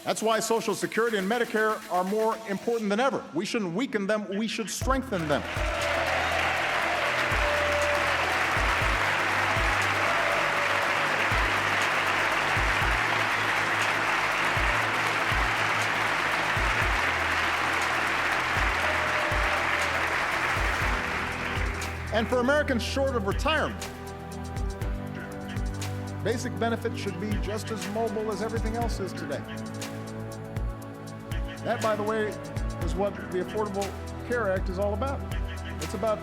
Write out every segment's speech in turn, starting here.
That's why Social Security and Medicare are more important than ever. We shouldn't weaken them, we should strengthen them. And for Americans short of retirement, basic benefits should be just as mobile as everything else is today. That, by the way, is what the Affordable Care Act is all about. It's about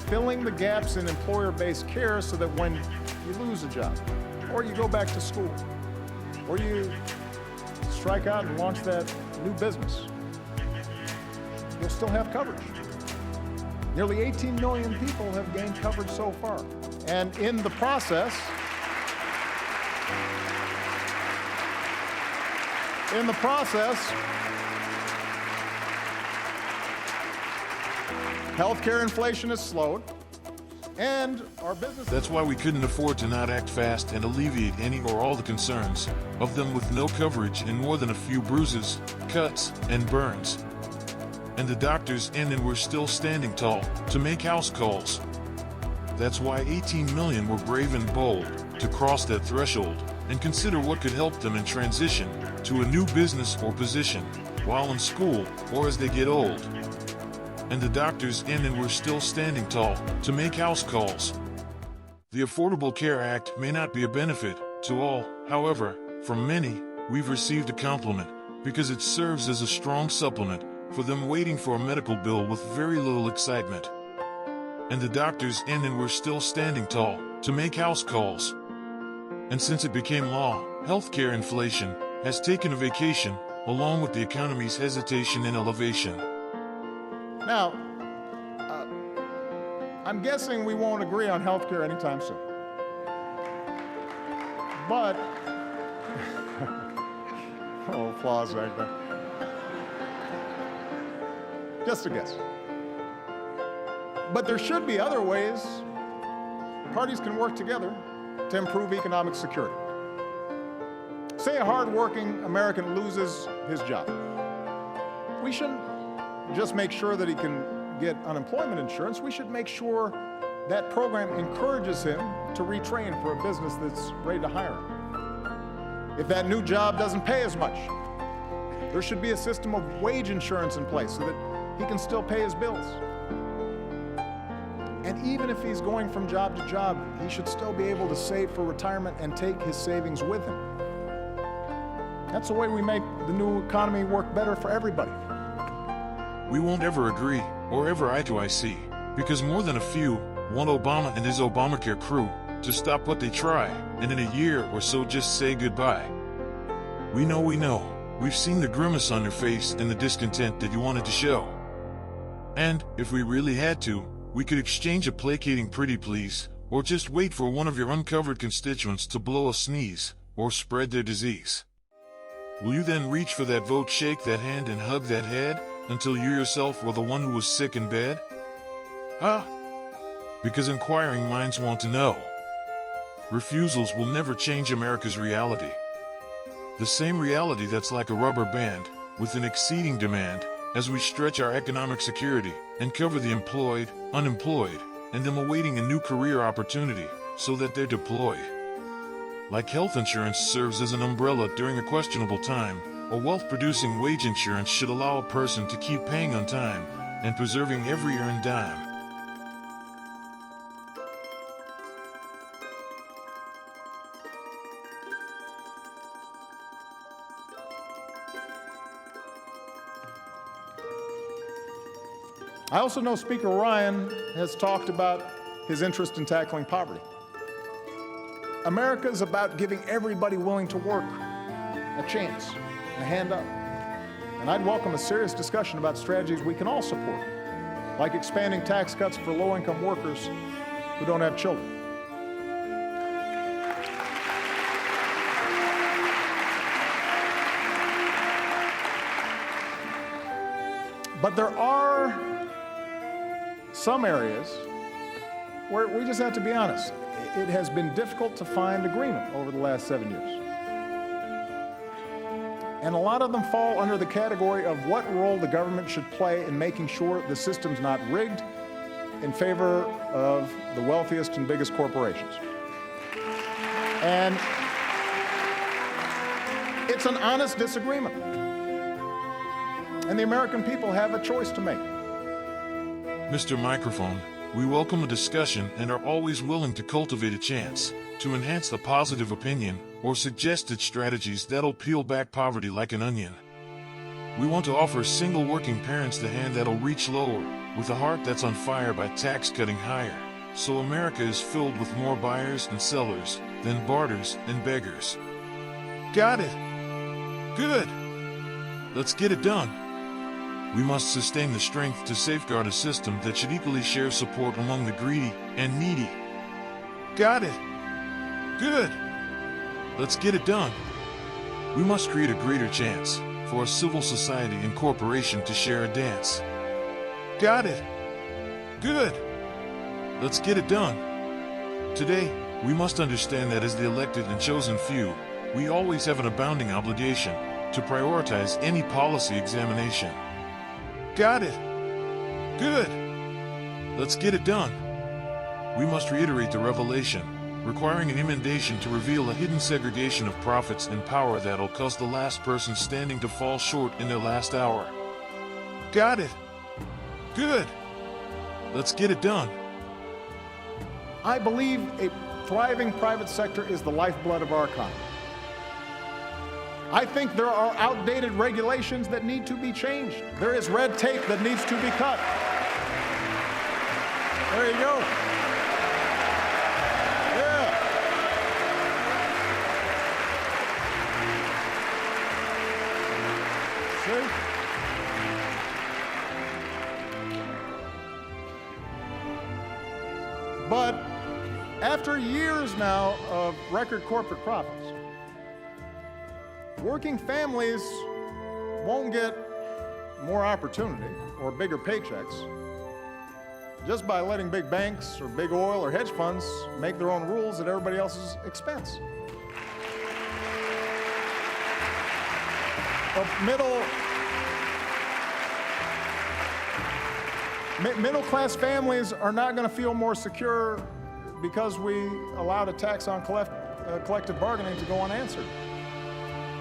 filling the gaps in employer-based care so that when you lose a job, or you go back to school, or you strike out and launch that new business, you'll still have coverage. Nearly 18 million people have gained coverage so far. And in the process, healthcare inflation has slowed, and our business... That's why we couldn't afford to not act fast and alleviate any or all the concerns of them with no coverage and more than a few bruises, cuts, and burns. And the doctors in and were still standing tall to make house calls. That's why 18 million were brave and bold to cross that threshold and consider what could help them in transition to a new business or position while in school or as they get old. And the doctors in and were still standing tall to make house calls. The Affordable Care Act may not be a benefit to all, however, from many, we've received a compliment because it serves as a strong supplement for them waiting for a medical bill with very little excitement. And the doctors in and were still standing tall to make house calls. And since it became law, healthcare inflation has taken a vacation, along with the economy's hesitation and elevation. Now, I'm guessing we won't agree on healthcare anytime soon. But, oh, applause right there. Just a guess. But there should be other ways parties can work together to improve economic security. Say a hard-working American loses his job. We shouldn't just make sure that he can get unemployment insurance. We should make sure that program encourages him to retrain for a business that's ready to hire him. If that new job doesn't pay as much, there should be a system of wage insurance in place so that he can still pay his bills. And even if he's going from job to job, he should still be able to save for retirement and take his savings with him. That's the way we make the new economy work better for everybody. We won't ever agree, or ever eye to eye see, because more than a few want Obama and his Obamacare crew to stop what they try, and in a year or so just say goodbye. We know. We've seen the grimace on your face and the discontent that you wanted to show. And, if we really had to, we could exchange a placating pretty please, or just wait for one of your uncovered constituents to blow a sneeze, or spread their disease. Will you then reach for that vote, shake that hand, and hug that head, until you yourself were the one who was sick in bed? Huh? Because inquiring minds want to know. Refusals will never change America's reality. The same reality that's like a rubber band, with an exceeding demand, as we stretch our economic security and cover the employed, unemployed, and them awaiting a new career opportunity so that they're deployed. Like health insurance serves as an umbrella during a questionable time, a wealth-producing wage insurance should allow a person to keep paying on time and preserving every earned dime. I also know Speaker Ryan has talked about his interest in tackling poverty. America is about giving everybody willing to work a chance, a hand up. And I'd welcome a serious discussion about strategies we can all support, like expanding tax cuts for low-income workers who don't have children. But there are some areas where we just have to be honest. It has been difficult to find agreement over the last 7 years. And a lot of them fall under the category of what role the government should play in making sure the system's not rigged in favor of the wealthiest and biggest corporations. And it's an honest disagreement. And the American people have a choice to make. Mr. Microphone, we welcome a discussion and are always willing to cultivate a chance to enhance the positive opinion or suggested strategies that'll peel back poverty like an onion. We want to offer single working parents the hand that'll reach lower, with a heart that's on fire by tax cutting higher, so America is filled with more buyers and sellers than barters and beggars. Got it. Good. Let's get it done. We must sustain the strength to safeguard a system that should equally share support among the greedy and needy. Got it. Good. Let's get it done. We must create a greater chance for a civil society and corporation to share a dance. Got it. Good. Let's get it done. Today, we must understand that as the elected and chosen few, we always have an abounding obligation to prioritize any policy examination. Got it. Good. Let's get it done. We must reiterate the revelation, requiring an emendation to reveal a hidden segregation of profits and power that'll cause the last person standing to fall short in their last hour. Got it. Good. Let's get it done. I believe a thriving private sector is the lifeblood of our economy. I think there are outdated regulations that need to be changed. There is red tape that needs to be cut. There you go. Yeah. See? But after years now of record corporate profits, working families won't get more opportunity or bigger paychecks just by letting big banks or big oil or hedge funds make their own rules at everybody else's expense. Middle-class families are not going to feel more secure because we allowed a tax on collective bargaining to go unanswered.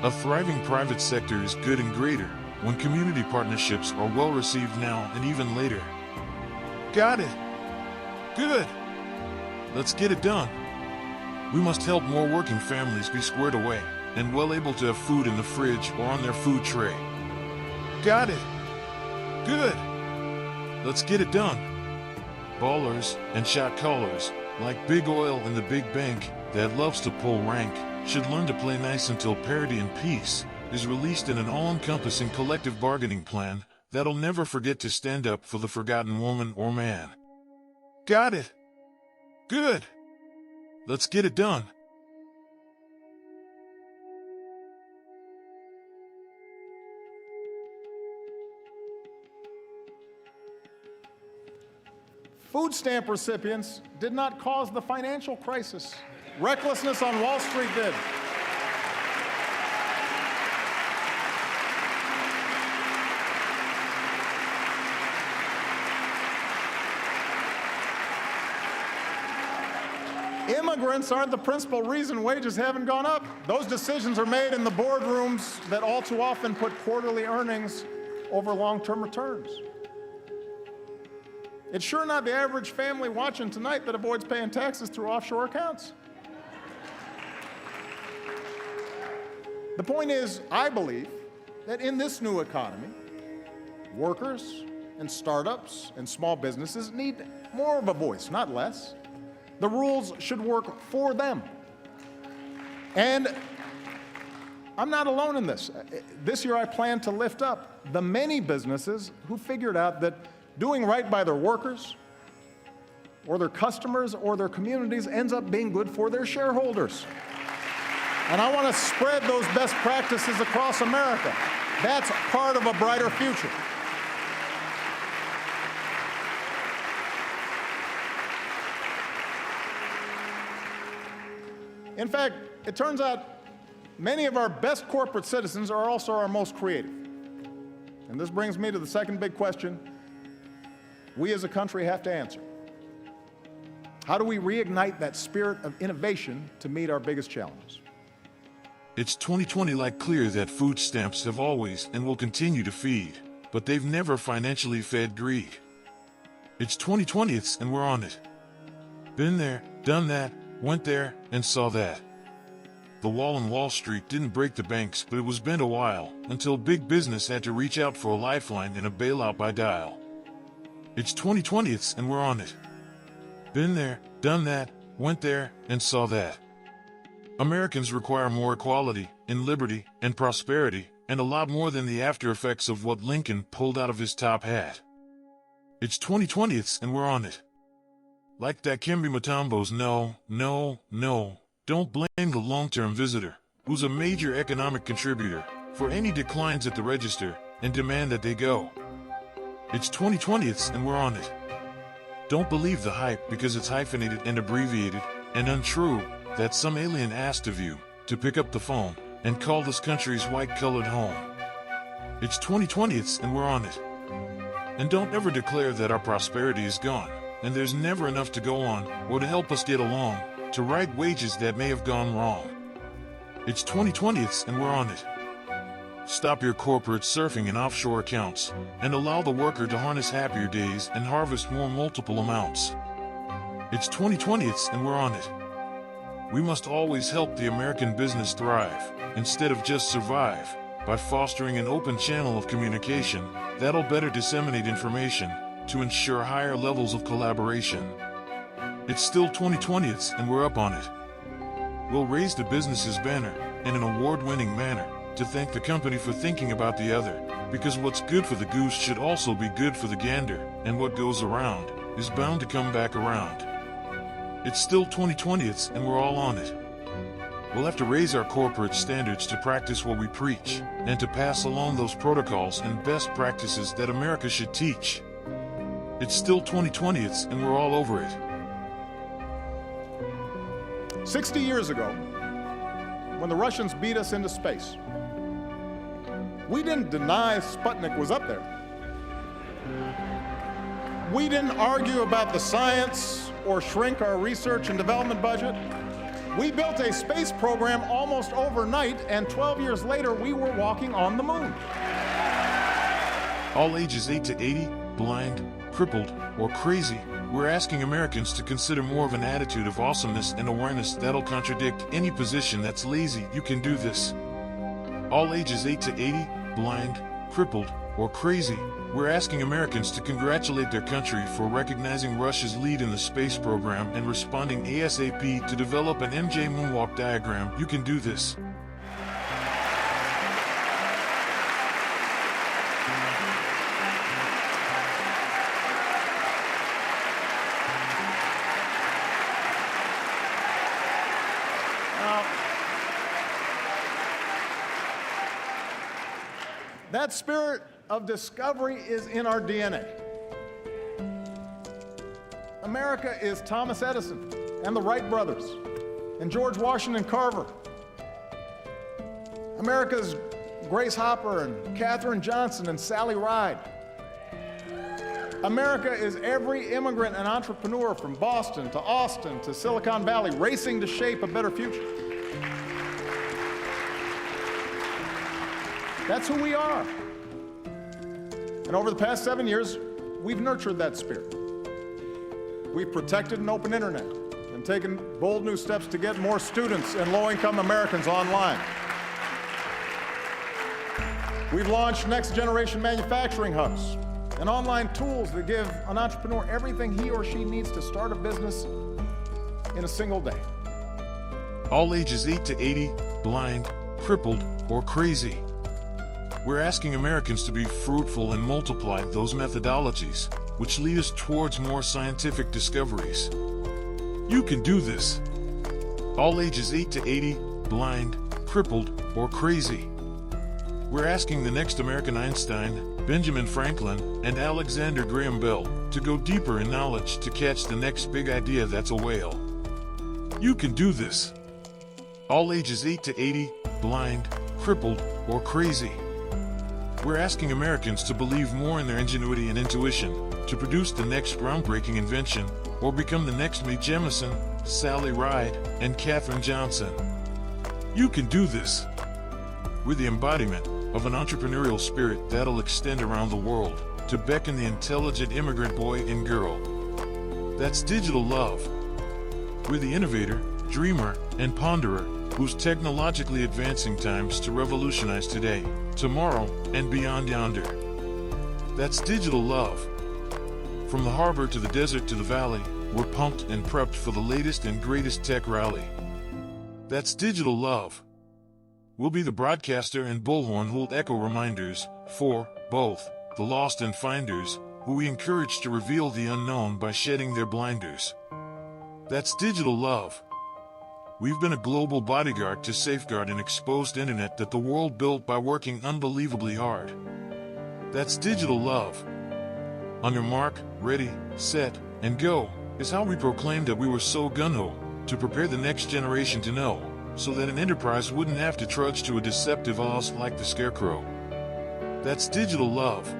A thriving private sector is good and greater when community partnerships are well received now and even later. Got it. Good. Let's get it done. We must help more working families be squared away and well able to have food in the fridge or on their food tray. Got it. Good. Let's get it done. Ballers and shot callers, like Big Oil and the Big Bank that loves to pull rank, should learn to play nice until parity and peace is released in an all-encompassing collective bargaining plan that'll never forget to stand up for the forgotten woman or man. Got it. Good. Let's get it done. Food stamp recipients did not cause the financial crisis. Recklessness on Wall Street did. Immigrants aren't the principal reason wages haven't gone up. Those decisions are made in the boardrooms that all too often put quarterly earnings over long-term returns. It's sure not the average family watching tonight that avoids paying taxes through offshore accounts. The point is, I believe that in this new economy, workers and startups and small businesses need more of a voice, not less. The rules should work for them. And I'm not alone in this. This year I plan to lift up the many businesses who figured out that doing right by their workers or their customers or their communities ends up being good for their shareholders. And I want to spread those best practices across America. That's part of a brighter future. In fact, it turns out Many of our best corporate citizens are also our most creative. And this brings me to the second big question we as a country have to answer. How do we reignite that spirit of innovation to meet our biggest challenges? It's 2020 like clear that food stamps have always and will continue to feed, but they've never financially fed greed. It's 2020th and we're on it. Been there, done that, went there, and saw that. The wall on Wall Street didn't break the banks, but it was bent a while, until big business had to reach out for a lifeline and a bailout by Dial. It's 2020th and we're on it. Been there, done that, went there, and saw that. Americans require more equality, and liberty, and prosperity, and a lot more than the after effects of what Lincoln pulled out of his top hat. It's 2020th and we're on it. Like Dikembe Mutombo's no, no, no, don't blame the long-term visitor, who's a major economic contributor, for any declines at the register, and demand that they go. It's 2020th and we're on it. Don't believe the hype because it's hyphenated and abbreviated, and untrue, that some alien asked of you to pick up the phone and call this country's white-colored home. It's 2020th and we're on it. And don't ever declare that our prosperity is gone, and there's never enough to go on, or to help us get along, to right wages that may have gone wrong. It's 2020th and we're on it. Stop your corporate surfing in offshore accounts, and allow the worker to harness happier days and harvest more multiple amounts. It's 2020th and we're on it. We must always help the American business thrive, instead of just survive, by fostering an open channel of communication that'll better disseminate information to ensure higher levels of collaboration. It's still 2020th and we're up on it. We'll raise the business's banner in an award-winning manner to thank the company for thinking about the other, because what's good for the goose should also be good for the gander, and what goes around is bound to come back around. It's still 2020th and we're all on it. We'll have to raise our corporate standards to practice what we preach, and to pass along those protocols and best practices that America should teach. It's still 2020th and we're all over it. 60 years ago, when the Russians beat us into space, we didn't deny Sputnik was up there. We didn't argue about the science or shrink our research and development budget. We built a space program almost overnight, and 12 years later, we were walking on the moon. All ages 8 to 80, blind, crippled, or crazy, we're asking Americans to consider more of an attitude of awesomeness and awareness that'll contradict any position that's lazy. You can do this. All ages 8 to 80, blind, crippled, or crazy, we're asking Americans to congratulate their country for recognizing Russia's lead in the space program and responding ASAP to develop an MJ moonwalk diagram. You can do this. That spirit of discovery is in our DNA. America is Thomas Edison and the Wright brothers and George Washington Carver. America's Grace Hopper and Katherine Johnson and Sally Ride. America is every immigrant and entrepreneur from Boston to Austin to Silicon Valley racing to shape a better future. That's who we are. And over the past 7 years, we've nurtured that spirit. We've protected an open internet and taken bold new steps to get more students and low-income Americans online. We've launched next-generation manufacturing hubs and online tools that give an entrepreneur everything he or she needs to start a business in a single day. All ages 8 to 80, blind, crippled, or crazy. We're asking Americans to be fruitful and multiply those methodologies, which lead us towards more scientific discoveries. You can do this. All ages 8 to 80, blind, crippled, or crazy. We're asking the next American Einstein, Benjamin Franklin, and Alexander Graham Bell to go deeper in knowledge to catch the next big idea that's a whale. You can do this. All ages 8 to 80, blind, crippled, or crazy. We're asking Americans to believe more in their ingenuity and intuition, to produce the next groundbreaking invention, or become the next Mae Jemison, Sally Ride, and Katherine Johnson. You can do this. We're the embodiment of an entrepreneurial spirit that'll extend around the world to beckon the intelligent immigrant boy and girl. That's digital love. We're the innovator, dreamer, and ponderer who's technologically advancing times to revolutionize today, tomorrow, and beyond yonder. That's digital love. From the harbor to the desert to the valley, we're pumped and prepped for the latest and greatest tech rally. That's digital love. We'll be the broadcaster and bullhorn who'll echo reminders for both the lost and finders, who we encourage to reveal the unknown by shedding their blinders. That's digital love. We've been a global bodyguard to safeguard an exposed internet that the world built by working unbelievably hard. That's digital love. On your mark, ready, set, and go is how we proclaimed that we were so gung-ho to prepare the next generation to know, so that an enterprise wouldn't have to trudge to a deceptive Oz like the Scarecrow. That's digital love.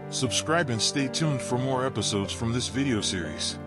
Subscribe and stay tuned for more episodes from this video series.